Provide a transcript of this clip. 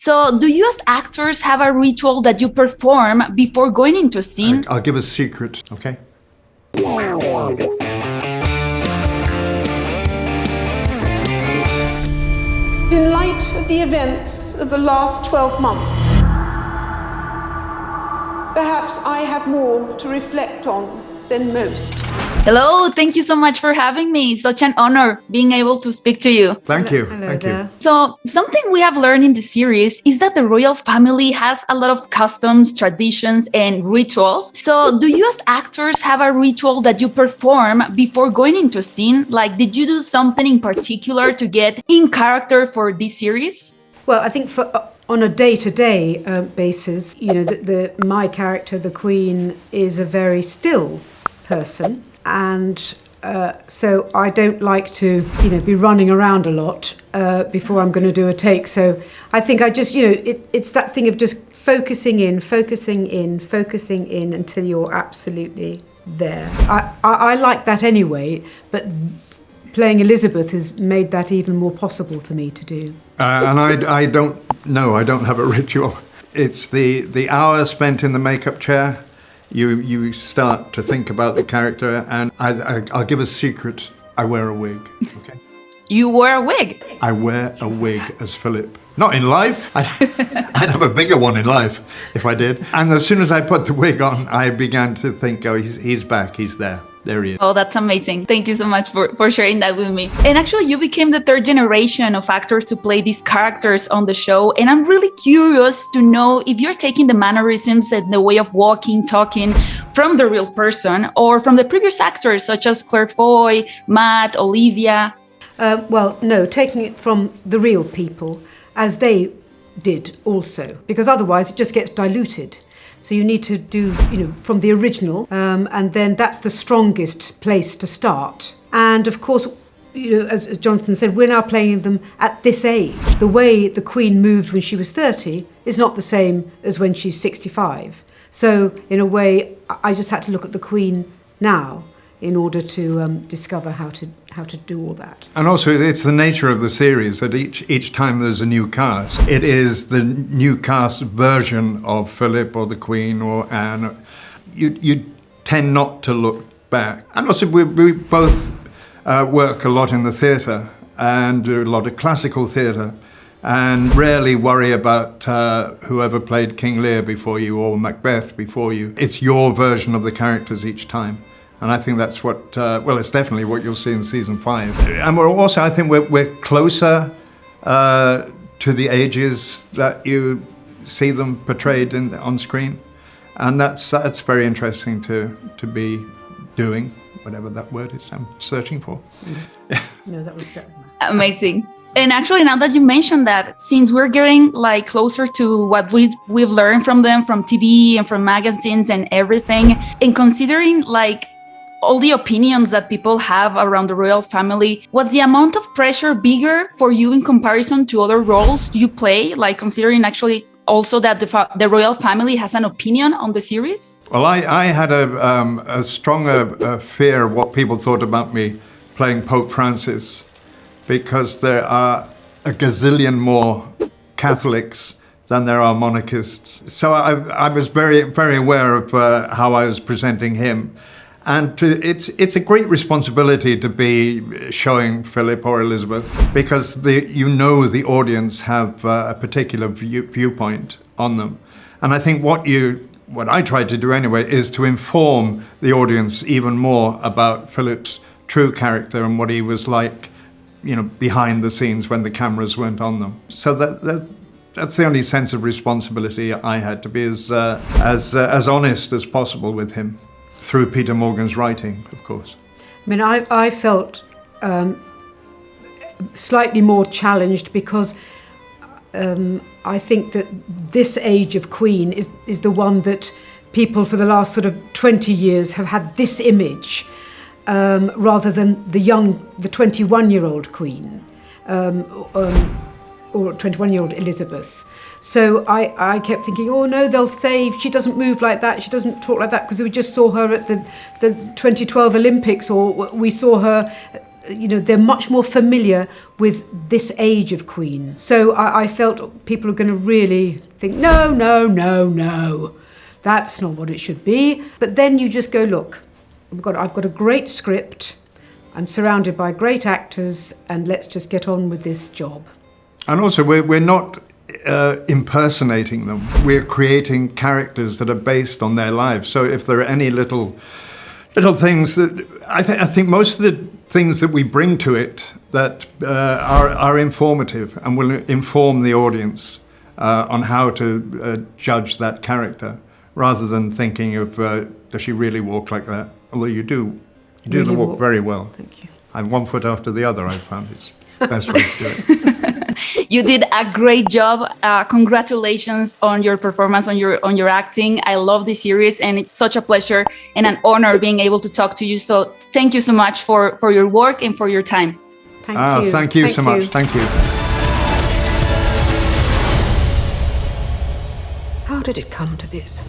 So do you as actors have a ritual that you perform before going into a scene? I'll give a secret, okay? In light of the events of the last 12 months, perhaps I have more to reflect on than most. Hello, thank you so much for having me. Such an honor being able to speak to you. Thank you. Hello Thank there. you. So something we have learned in the series is that the royal family has a lot of customs, traditions, and rituals. So do you as actors have a ritual that you perform before going into a scene? Like, did you do something in particular to get in character for this series? Well, I think on a day-to-day basis, you know, my character, the Queen, is a very still person, and so I don't like to, you know, be running around a lot before I'm going to do a take. So I think I just, you know, it's that thing of just focusing in until you're absolutely there. I like that anyway, but playing Elizabeth has made that even more possible for me to do. And I don't have a ritual. It's the hour spent in the makeup chair. You start to think about the character, and I'll give a secret. I wear a wig, okay? You wear a wig. I wear a wig as Philip. Not in life. I'd have a bigger one in life if I did. And as soon as I put the wig on, I began to think, oh, he's back, he's there. There he is. Oh, that's amazing. Thank you so much for sharing that with me. And actually, you became the third generation of actors to play these characters on the show. And I'm really curious to know if you're taking the mannerisms and the way of walking, talking from the real person or from the previous actors such as Claire Foy, Matt, Olivia. Well, no, taking it from the real people as they did also, because otherwise it just gets diluted. So you need to do, you know, from the original, and then that's the strongest place to start. And of course, you know, as Jonathan said, we're now playing them at this age. The way the Queen moved when she was 30 is not the same as when she's 65. So in a way, I just had to look at the Queen now in order to discover how to do all that. And also, it's the nature of the series that each time there's a new cast, it is the new cast version of Philip or the Queen or Anne. You tend not to look back. And also, we both work a lot in the theatre and do a lot of classical theatre, and rarely worry about whoever played King Lear before you or Macbeth before you. It's your version of the characters each time. And I think that's what, well, it's definitely what you'll see in season 5. And we're also, I think we're closer to the ages that you see them portrayed on screen. And that's very interesting to be doing, whatever that word is I'm searching for. No, that was Amazing. And actually, now that you mentioned that, since we're getting like closer to what we've learned from them, from TV and from magazines and everything, and considering like all the opinions that people have around the royal family, was the amount of pressure bigger for you in comparison to other roles you play? Like considering actually also that the royal family has an opinion on the series? Well, I had a stronger fear of what people thought about me playing Pope Francis, because there are a gazillion more Catholics than there are monarchists. So I was very, very aware of how I was presenting him. And it's a great responsibility to be showing Philip or Elizabeth, because the audience have a particular viewpoint on them. And I think what I tried to do anyway is to inform the audience even more about Philip's true character and what he was like, you know, behind the scenes when the cameras weren't on them. So that's the only sense of responsibility I had, to be as honest as possible with him. Through Peter Morgan's writing, of course. I mean, I felt slightly more challenged because I think that this age of Queen is the one that people for the last sort of 20 years have had this image, rather than the 21-year-old Queen, or 21-year-old Elizabeth. So I kept thinking, oh no, they'll say she doesn't move like that, she doesn't talk like that, because we just saw her at the 2012 Olympics, or we saw her they're much more familiar with this age of Queen. So I felt people are going to really think, no, that's not what it should be. But then you just go, look, I've got a great script, I'm surrounded by great actors, and let's just get on with this job. And also, we're not impersonating them. We're creating characters that are based on their lives. So if there are any little things that I think most of the things that we bring to it that are informative and will inform the audience on how to judge that character, rather than thinking of does she really walk like that? Although you do Really the walk very well. Thank you. And one foot after the other, I've found it's the best way to do it. You did a great job. Congratulations on your performance, on your acting. I love this series, and it's such a pleasure and an honor being able to talk to you. So thank you so much for your work and for your time. Thank you. Thank you so much. Thank you. How did it come to this?